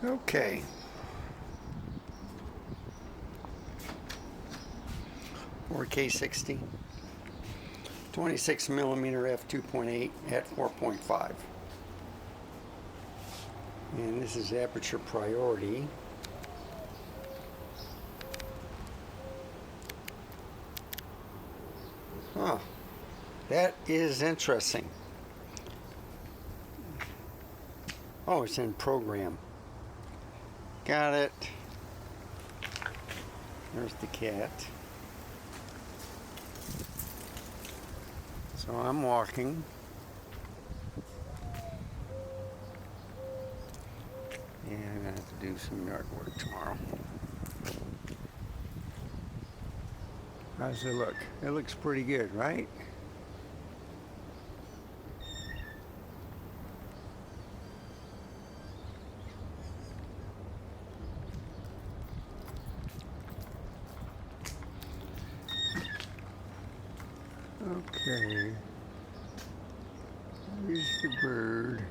Okay. "4K60, 26mm f2.8 at 4.5. And this is aperture priority. Huh. That is interesting. Oh, it's in program. Got it. There's the cat. So I'm walking. And I'm gonna have to do some yard work tomorrow. How's it look? It looks pretty good, right? Okay. Here's the bird.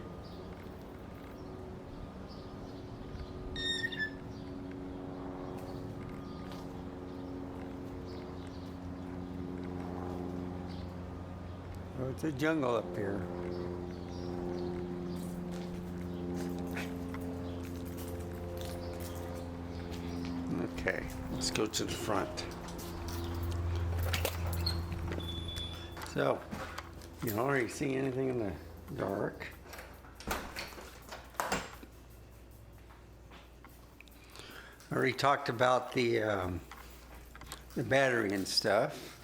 Oh, it's a jungle up here. Okay, let's go to the front. So, you already see anything in the dark? I already talked about the battery and stuff.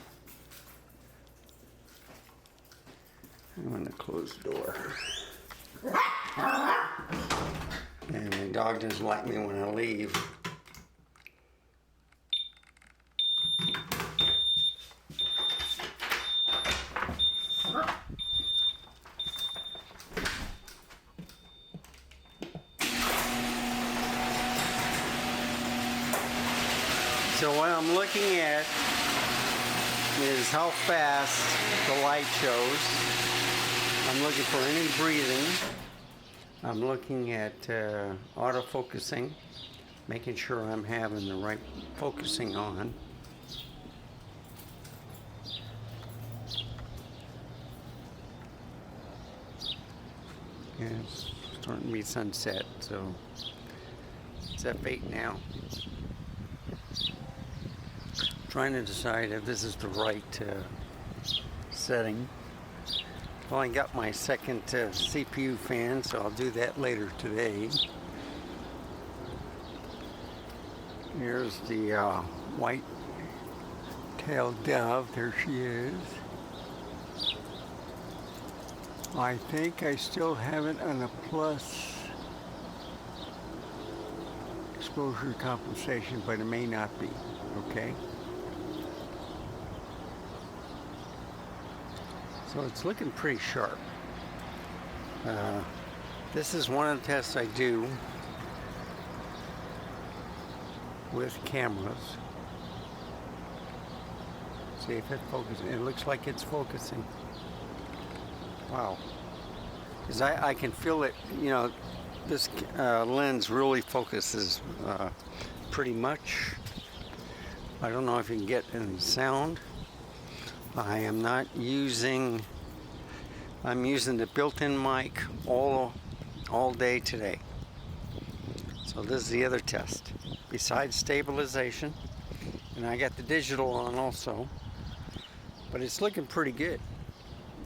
I'm going to close the door. And my dog doesn't like me when I leave. So what I'm looking at is how fast the light shows. I'm looking for any breathing. I'm looking at autofocusing, making sure I'm having the right focusing on. Yeah, it's starting to be sunset, so it's F8 now. Trying to decide if this is the right setting. Well, I got my second CPU fan, so I'll do that later today. Here's the white-tailed dove. There she is. I think I still have it on a plus exposure compensation, but it may not be. Okay. So it's looking pretty sharp. This is one of the tests I do with cameras. See if it focuses. It looks like it's focusing. Wow. Because I can feel it, you know, this lens really focuses pretty much. I don't know if you can get any sound. I am not using, I'm using the built-in mic all day today. So this is the other test. Besides stabilization, and I got the digital on also, but it's looking pretty good.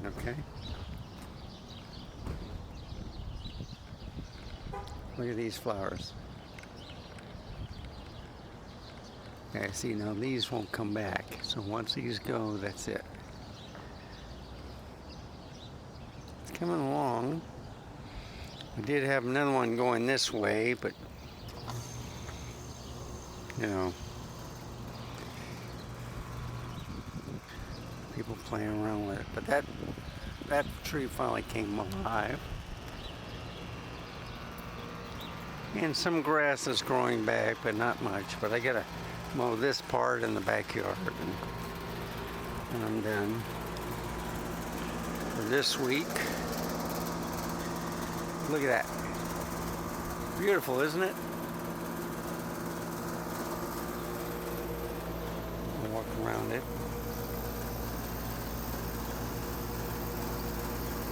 Okay. Look at these flowers. Okay, see, now these won't come back. So once these go, that's it. It's coming along. I did have another one going this way, but, you know, people playing around with it. But that tree finally came alive. And some grass is growing back, but not much. But I gotta mow this part in the backyard, and I'm done for this week. Look at that. Beautiful, isn't it? I'll walk around it.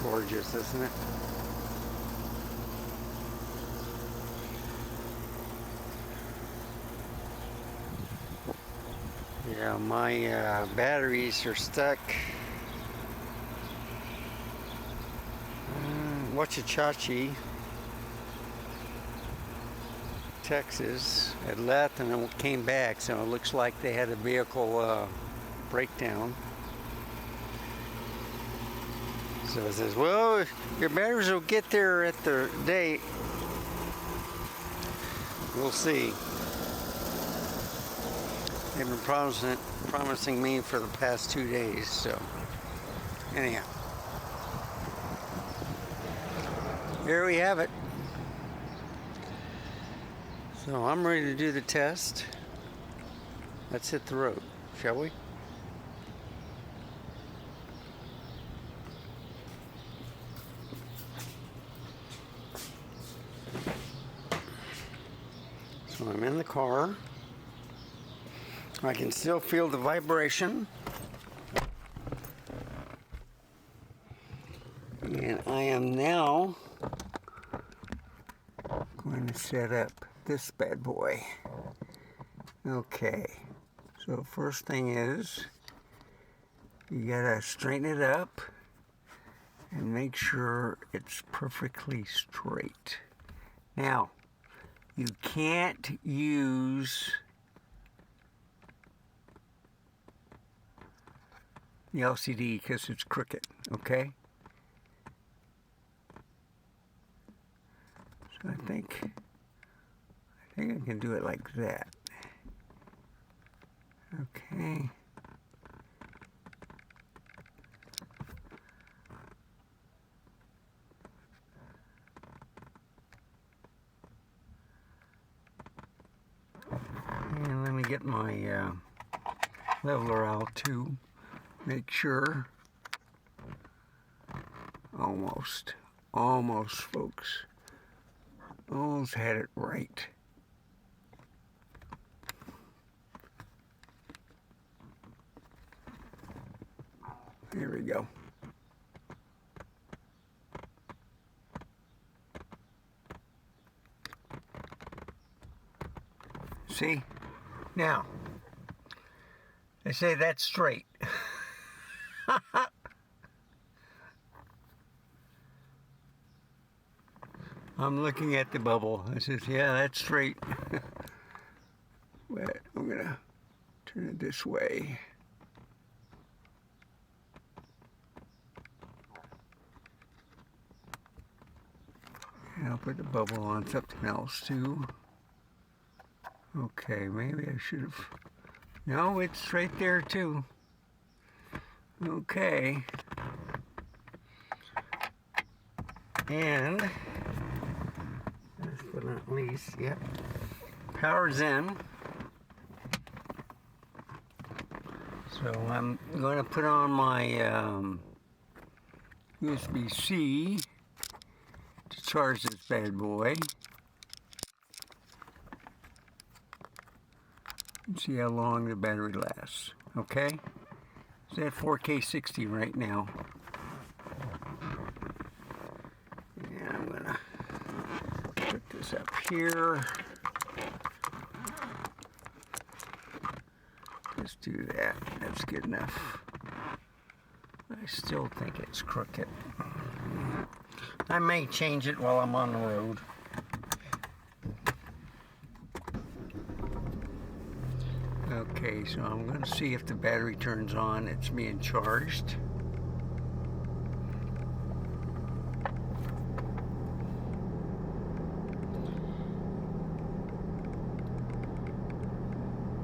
Gorgeous, isn't it? Yeah, my batteries are stuck. Wachachachi, Texas. It left and it came back, so it looks like they had a vehicle breakdown. So it says, well, your batteries will get there at the date. We'll see. They've been promising me for the past 2 days, so anyhow. Here we have it. So I'm ready to do the test. Let's hit the road, shall we? So I'm in the car. I can still feel the vibration. And I am now going to set up this bad boy. Okay, so first thing is you gotta straighten it up and make sure it's perfectly straight. Now, you can't use the LCD because it's crooked, okay? So I think I can do it like that. Okay. And let me get my leveler out too. Make sure. Almost, folks. Almost had it right. There we go. See? Now, they say that's straight. I'm looking at the bubble. I says, yeah, that's straight. But I'm gonna turn it this way. And I'll put the bubble on something else too. Okay, maybe I should have. No, it's right there too. Okay. And last but not least, yep. Power's in. So I'm going to put on my USB-C to charge this bad boy. And see how long the battery lasts. Okay? It's at 4K 60 right now. And I'm going to put this up here. Let's do that. That's good enough. I still think it's crooked. I may change it while I'm on the road. Okay, so I'm going to see if the battery turns on. It's being charged.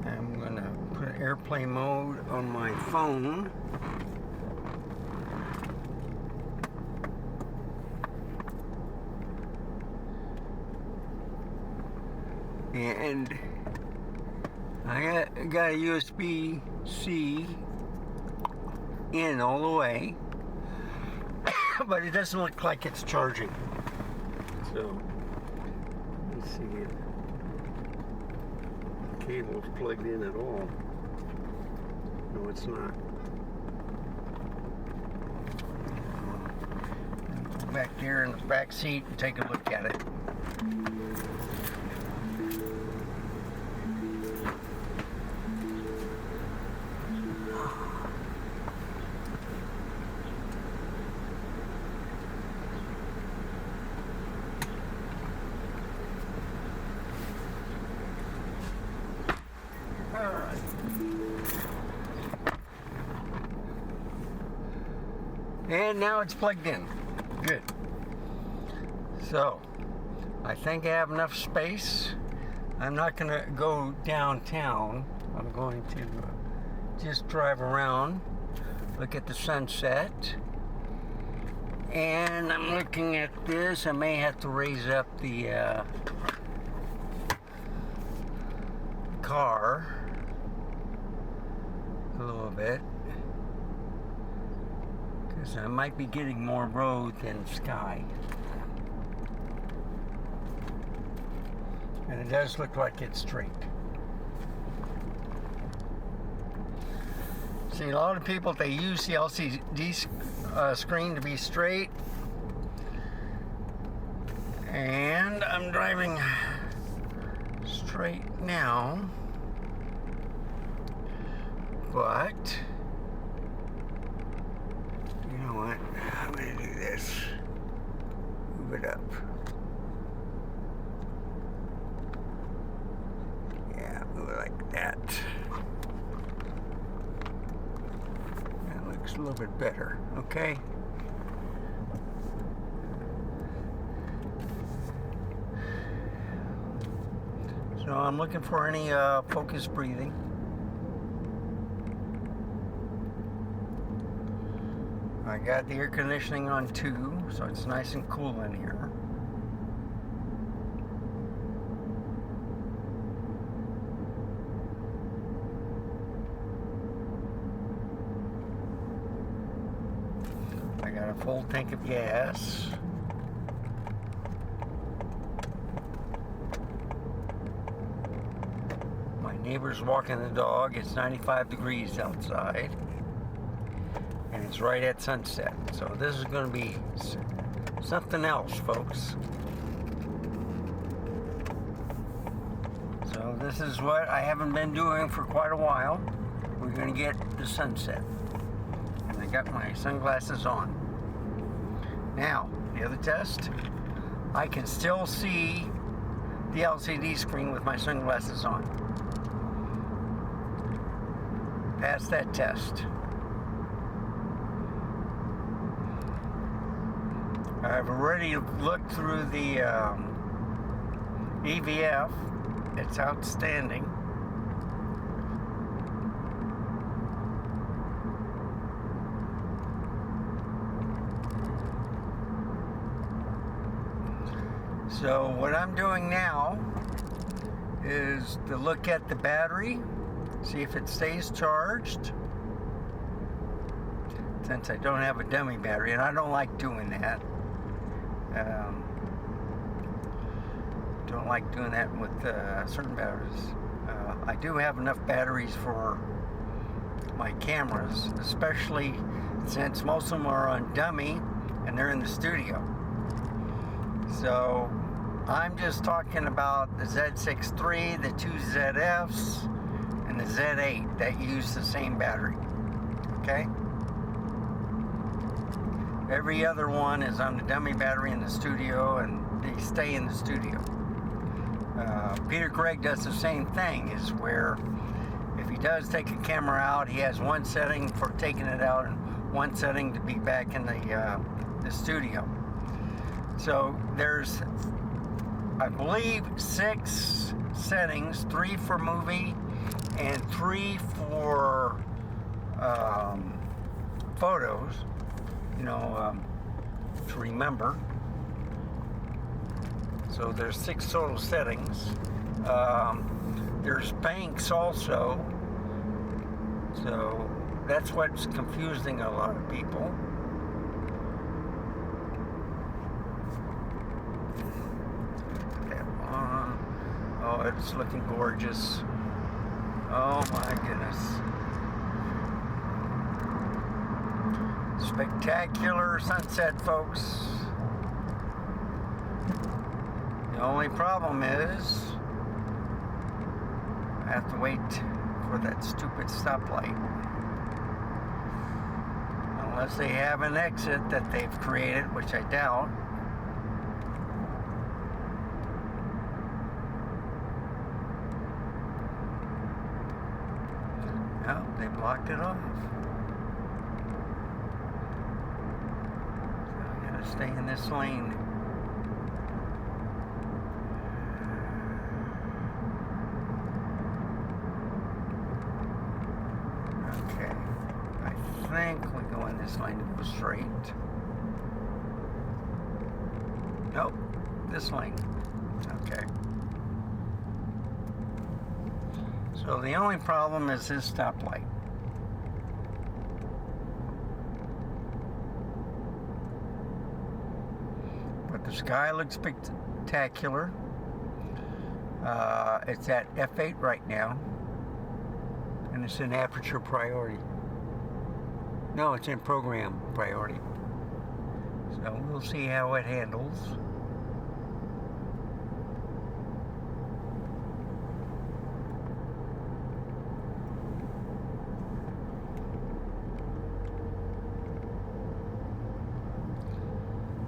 I'm going to put airplane mode on my phone. And I got a USB-C in all the way, but it doesn't look like it's charging. So, see if the cable's plugged in at all. No, it's not. Go back there in the back seat and take a look at it. Alright. And now it's plugged in. Good. So, I think I have enough space. I'm not going to go downtown. I'm going to just drive around, look at the sunset. And I'm looking at this. I may have to raise up the car a little bit, because I might be getting more road than sky. And it does look like it's straight. See, a lot of people, they use the LCD screen to be straight, and I'm driving straight now, but you know what, I'm going to do this, move it up. Yeah, move it like that. That looks a little bit better, okay? So I'm looking for any focus breathing. I got the air conditioning on 2, so it's nice and cool in here. I got a full tank of gas. My neighbor's walking the dog. It's 95 degrees outside. And it's right at sunset. So this is going to be something else, folks. So this is what I haven't been doing for quite a while. We're going to get the sunset. And I got my sunglasses on. Now, the other test, I can still see the LCD screen with my sunglasses on. Pass that test. I've already looked through the EVF. It's outstanding. So what I'm doing now is to look at the battery, see if it stays charged. Since I don't have a dummy battery, and I don't like doing that. Don't like doing that with certain batteries. I do have enough batteries for my cameras, especially since most of them are on dummy and they're in the studio. So I'm just talking about the Z6III, the 2 ZFs, and the Z8 that use the same battery. Okay? Every other one is on the dummy battery in the studio, and they stay in the studio. Peter Craig does the same thing, is where if he does take a camera out, he has one setting for taking it out and one setting to be back in the studio. So there's, I believe, 6 settings, 3 for movie and 3 for photos, you know, to remember. So there's 6 total settings. There's banks also, so that's what's confusing a lot of people. Put that on. Oh, it's looking gorgeous. Oh my goodness. Spectacular sunset, folks. The only problem is I have to wait for that stupid stoplight. Unless they have an exit that they've created, which I doubt. No, they blocked it off. So I gotta stay in this lane. Okay. I think we go in this lane to go straight. Nope. This lane. Okay. So the only problem is this stoplight. But the sky looks spectacular. It's at f8 right now. And it's in aperture priority. No, it's in program priority. So we'll see how it handles.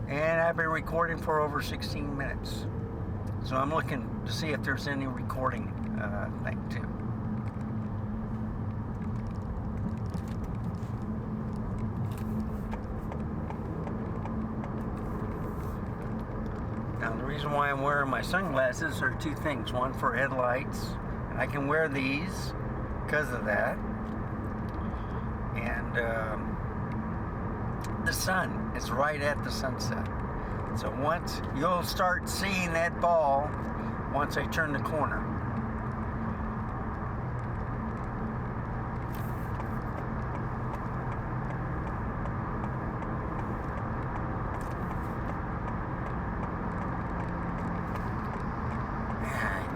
And I've been recording for over 16 minutes. So I'm looking to see if there's any recording thing too. Now the reason why I'm wearing my sunglasses are two things. One for headlights, and I can wear these because of that. And the sun is right at the sunset. So once you'll start seeing that ball once I turn the corner. Man,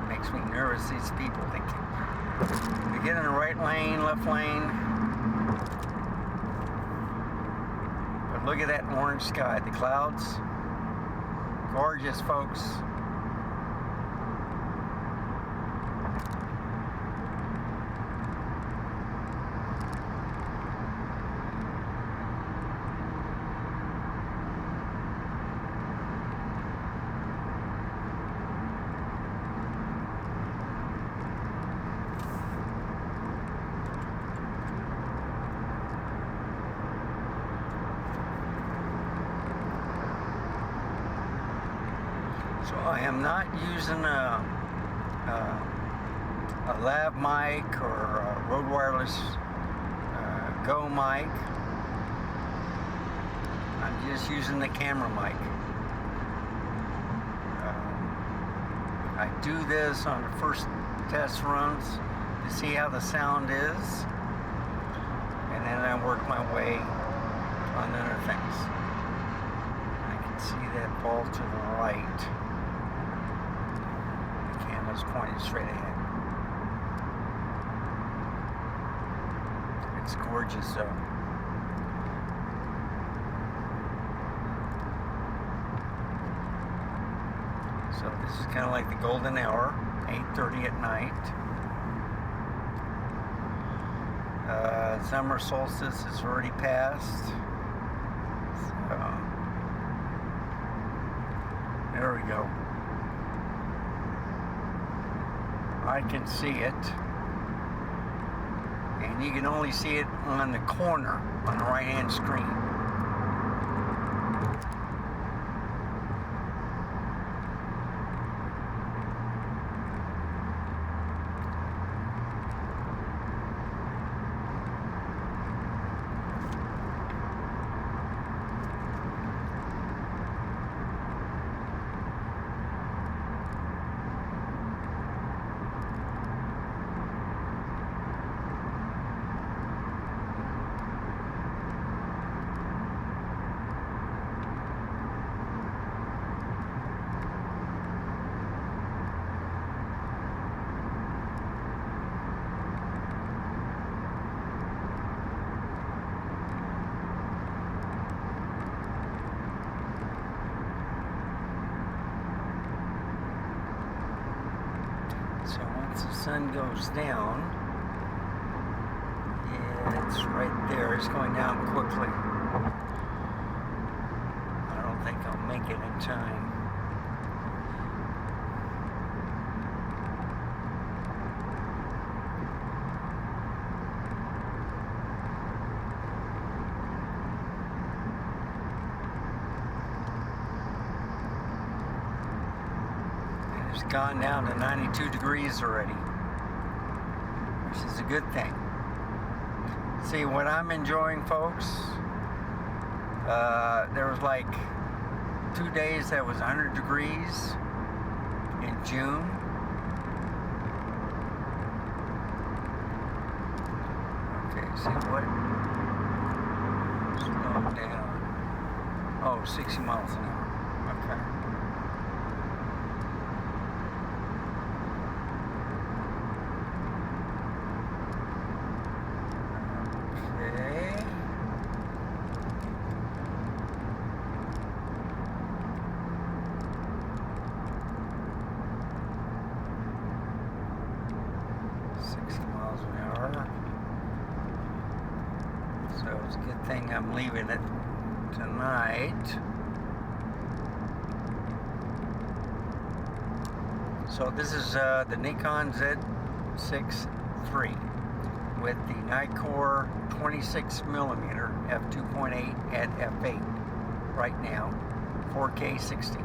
makes me nervous, these people thinking. We get in the right lane, left lane. But look at that orange sky, the clouds. Gorgeous, folks. So I am not using a lav mic or a Rode Wireless Go mic. I'm just using the camera mic. I do this on the first test runs to see how the sound is, and then I work my way on other things. I can see that ball to the right. Camera's pointed straight ahead. It's gorgeous though. So this is kind of like the golden hour, 8:30 at night. Summer solstice is already passed. So there we go. I can see it, and you can only see it on the corner on the right hand screen. sun goes down, yeah, it's right there. It's going down quickly. I don't think I'll make it in time. It's gone down to 92 degrees already, which is a good thing. See, what I'm enjoying, folks, there was like 2 days that was 100 degrees in June. Okay, see what? Slow down. Oh, 60 miles an hour. Okay. So it's a good thing I'm leaving it tonight. So this is the Nikon Z6III with the Nikkor 26mm f2.8 at f8 right now, 4K 60.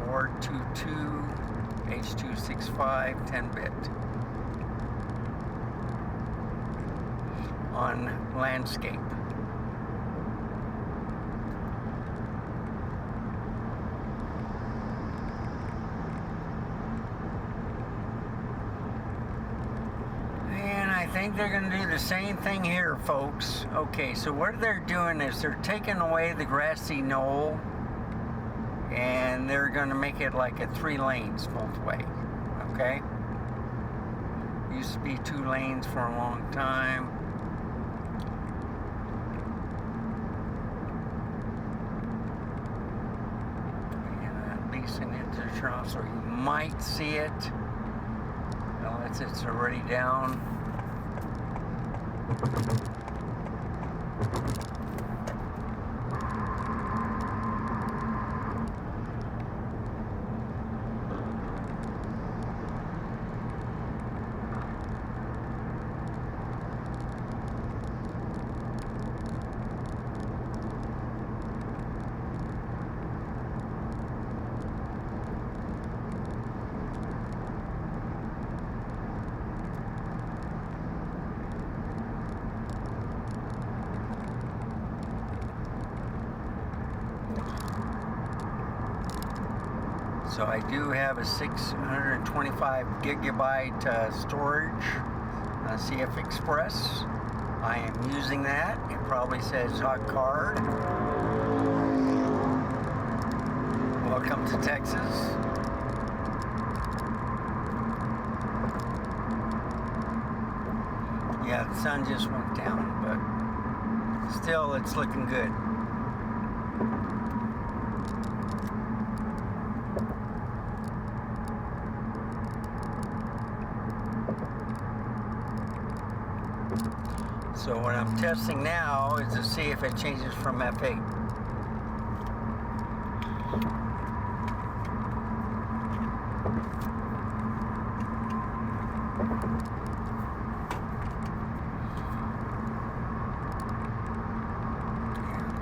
422 H.265 10-bit on landscape. And I think they're going to do the same thing here, folks. Okay, so what they're doing is they're taking away the grassy knoll, and they're going to make it like a 3 lanes both way. Okay, used to be 2 lanes for a long time. And at least an interturn, so you might see it unless it's already down. So I do have a 625 gigabyte storage CF Express. I am using that. It probably says hot card. Welcome to Texas. Yeah, the sun just went down, but still it's looking good. So what I'm testing now is to see if it changes from F8.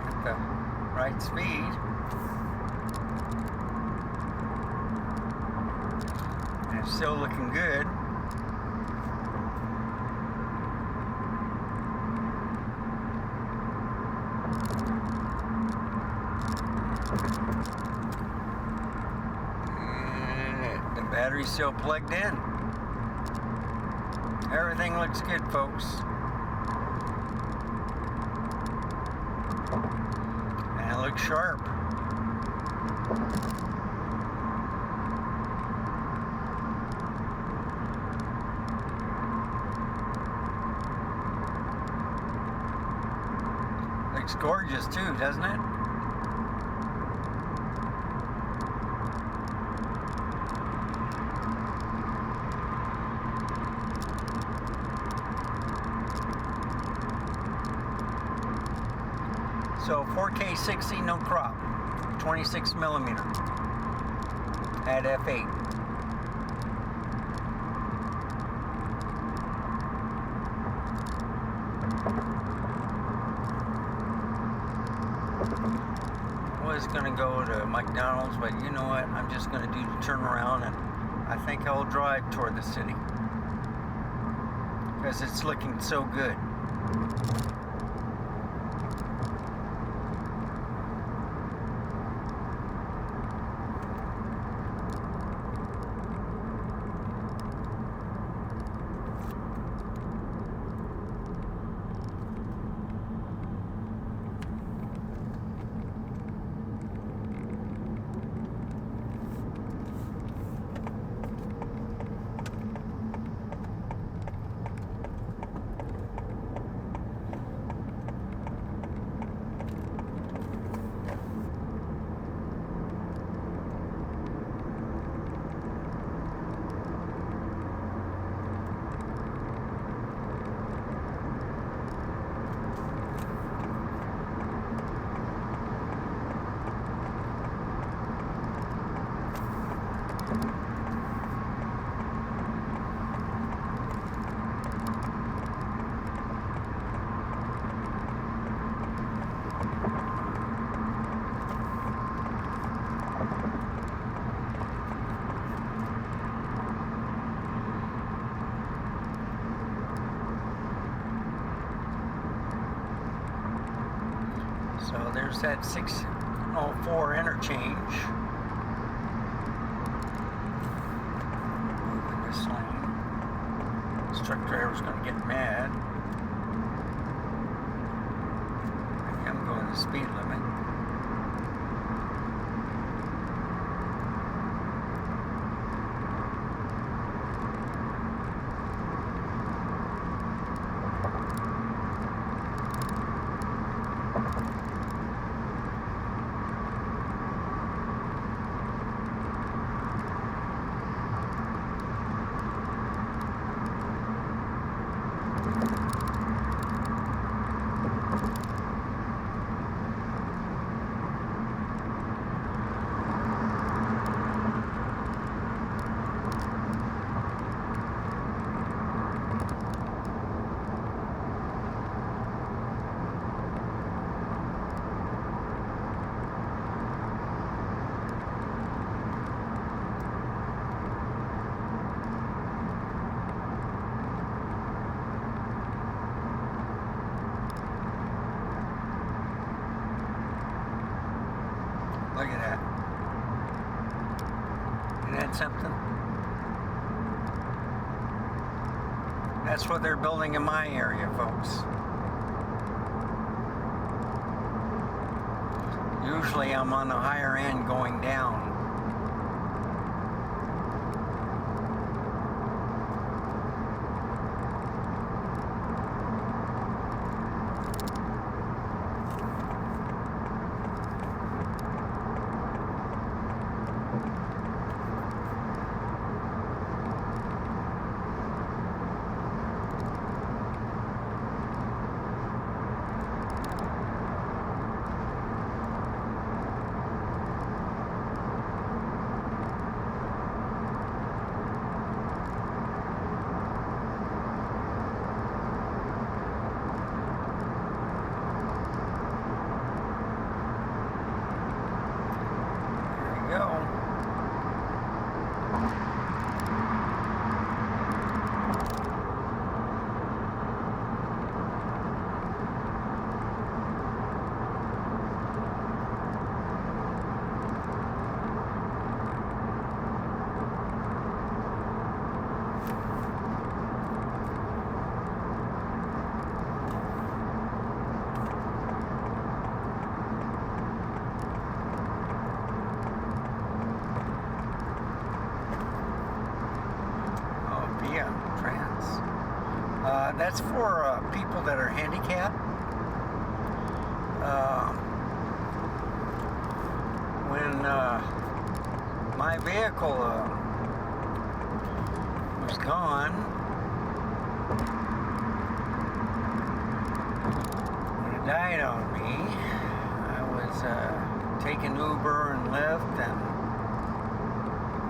At the right speed. And it's still looking good. Battery's still plugged in. Everything looks good, folks. And it looks sharp. gorgeous too, doesn't it? So 4K 60, no crop, 26 millimeter at f8. I was gonna go to McDonald's, but you know what? I'm just gonna do the turnaround, and I think I'll drive toward the city because it's looking so good. So there's that 604 interchange. Moving this lane. This truck driver's gonna get mad. Maybe I'm going the speed limit. Look at that. Isn't that something? That's what they're building in my area, folks. Usually I'm on the higher end going down. That's for people that are handicapped. when my vehicle was gone, when it died on me, I was taking Uber and Lyft and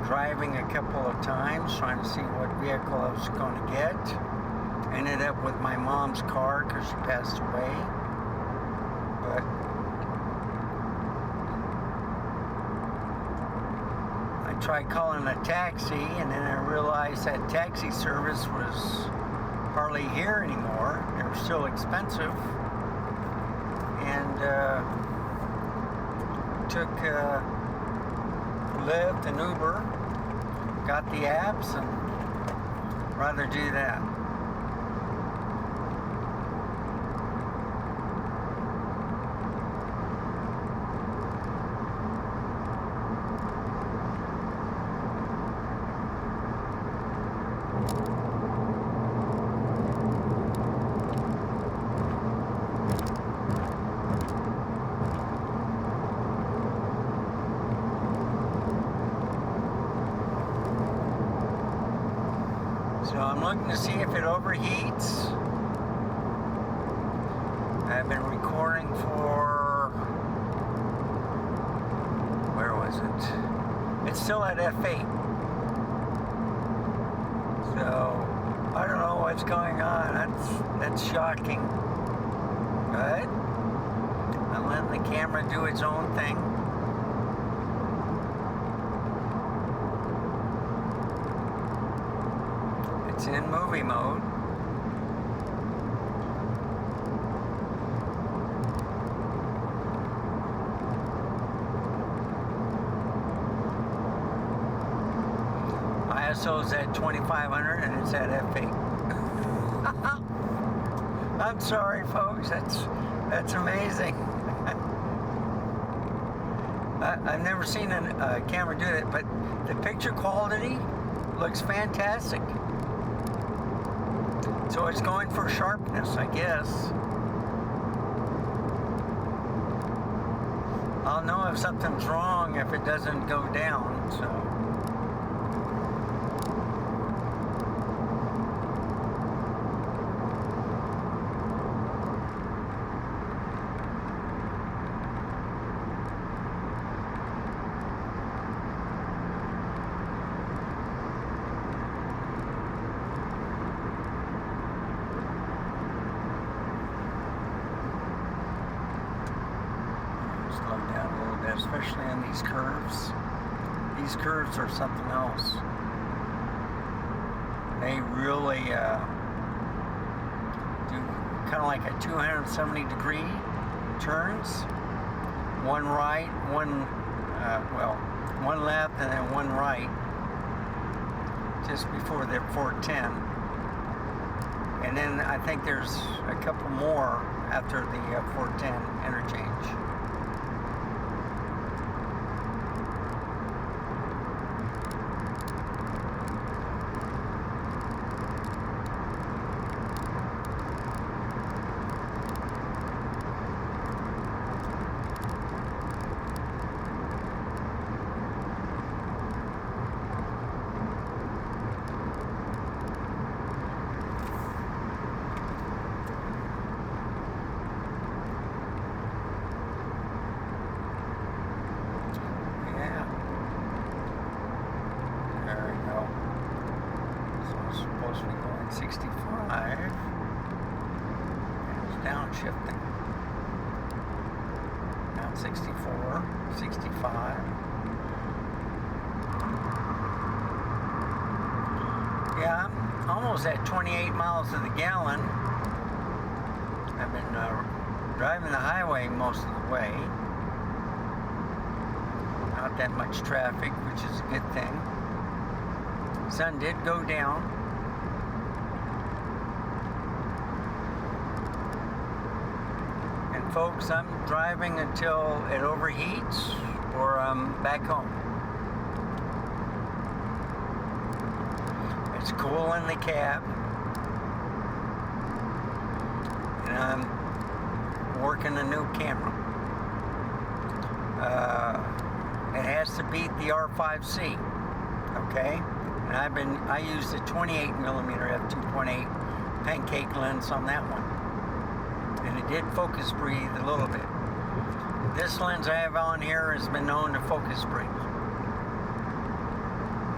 driving a couple of times trying to see what vehicle I was going to get. Ended up with my mom's car because she passed away. But I tried calling a taxi, and then I realized that taxi service was hardly here anymore. They were still expensive. And took Lyft and Uber, got the apps, and rather do that. So I'm looking to see if it overheats. I've been recording for, where was it? It's still at F8. So I don't know what's going on. That's shocking. But I'm letting the camera do its own thing. It's in movie mode. ISO's at 2500 and it's at F8. I'm sorry, folks. That's amazing. I've never seen a camera do that, but the picture quality looks fantastic. So it's going for sharpness, I guess. I'll know if something's wrong if it doesn't go down, so. Slow down a little bit, especially on these curves. These curves are something else. They really do kind of like a 270-degree turns. One right, one left, and then one right, just before the 410. And then I think there's a couple more after the 410 interchange. There we go. So it's supposed to be going 65. And it's downshifting. Now 64, 65. Yeah, I'm almost at 28 miles to the gallon. I've been driving the highway most of the way. Not that much traffic, which is a good thing. Sun did go down. And folks, I'm driving until it overheats or I'm back home. It's cool in the cab. And I'm working a new camera. It has to beat the R5C, okay? And I used a 28mm f2.8 pancake lens on that one, and it did focus breathe a little bit. This lens I have on here has been known to focus breathe,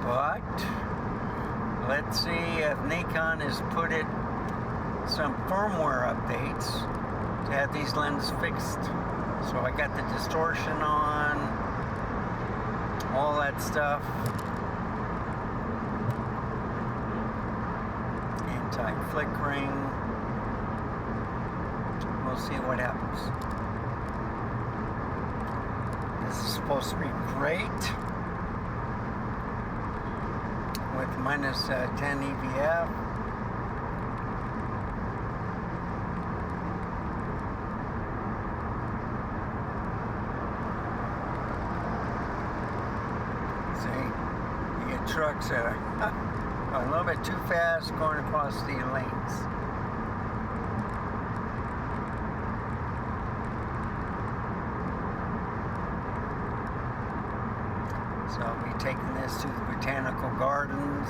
but let's see if Nikon has put it some firmware updates to have these lenses fixed. So I got the distortion on, all that stuff. Anti-flickering. We'll see what happens. This is supposed to be great with minus 10 EVF. Trucks that are a little bit too fast going across the lanes. So I'll be taking this to the botanical gardens,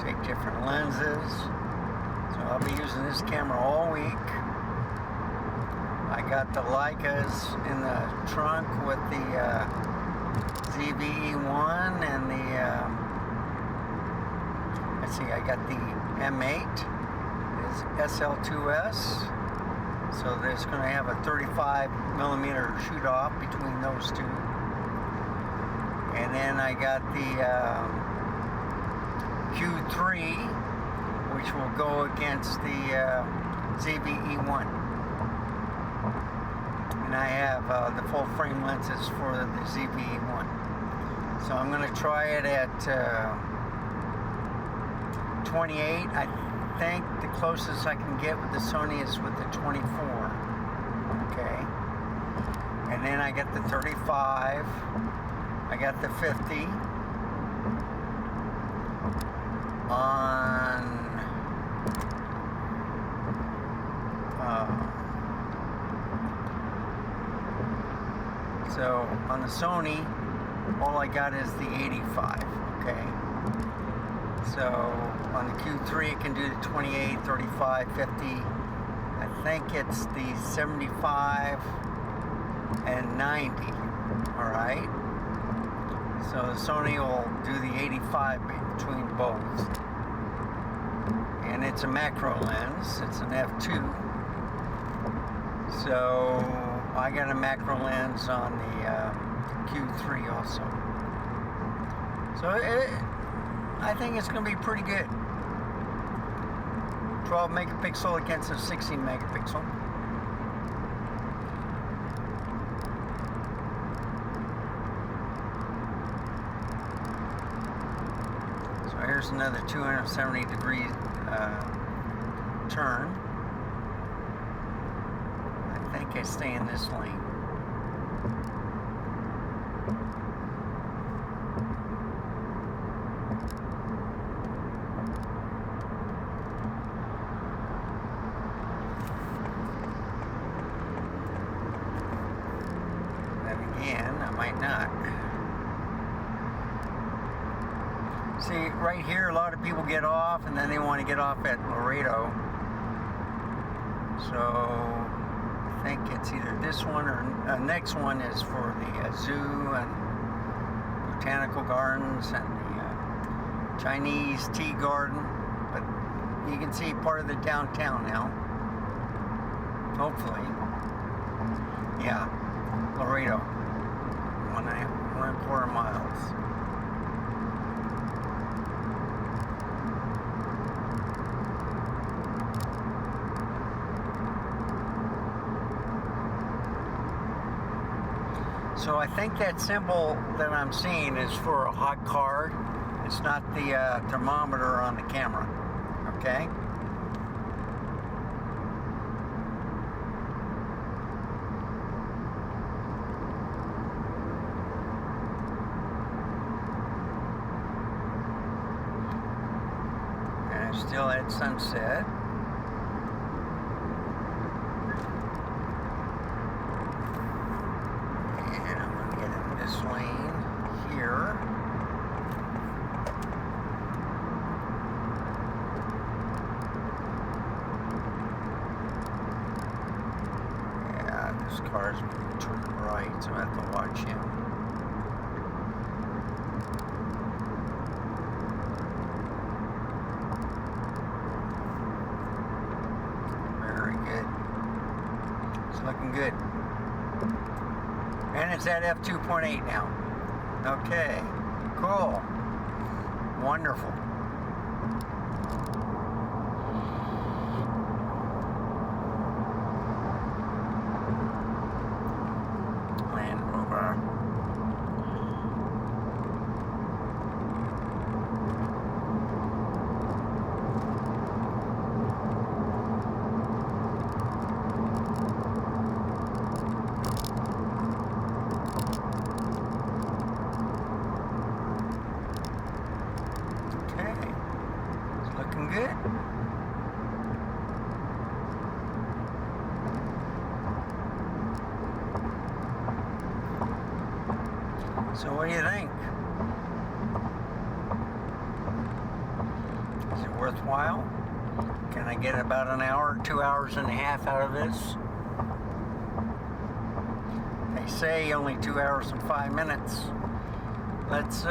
take different lenses. So I'll be using this camera all week. I got the Leicas in the trunk with the ZVE1 and the let's see, I got the M8 is SL2S, so there's going to have a 35mm shoot off between those two, and then I got the Q3, which will go against the ZVE1, and I have the full frame lenses for the ZVE1. So I'm going to try it at 28. I think the closest I can get with the Sony is with the 24. Okay. And then I got the 35. I got the 50. So on the Sony, all I got is the 85, okay? So on the Q3 it can do the 28, 35, 50. I think it's the 75 and 90, all right? So the Sony will do the 85 between both. And it's a macro lens, it's an f2. So I got a macro lens on the Q3 also. So I think it's going to be pretty good. 12 megapixel against a 16 megapixel. So here's another 270 degree turn. I think I stay in this lane. I might not. See, right here, a lot of people get off and then they want to get off at Laredo. So I think it's either this one or next one is for the zoo and botanical gardens and the Chinese tea garden. But you can see part of the downtown now. Hopefully. Yeah, Laredo. 1.25 miles. So I think that symbol that I'm seeing is for a hot card. It's not the thermometer on the camera. Okay? Still at sunset. car's to the right, so I have to watch him. Very good. It's looking good. And it's at f2.8 now. Okay, cool. Wonderful. Land Rover. Okay, it's looking good. So what do you think? Is it worthwhile? Can I get about an hour, 2 hours and a half out of this? They say only 2 hours and 5 minutes. Let's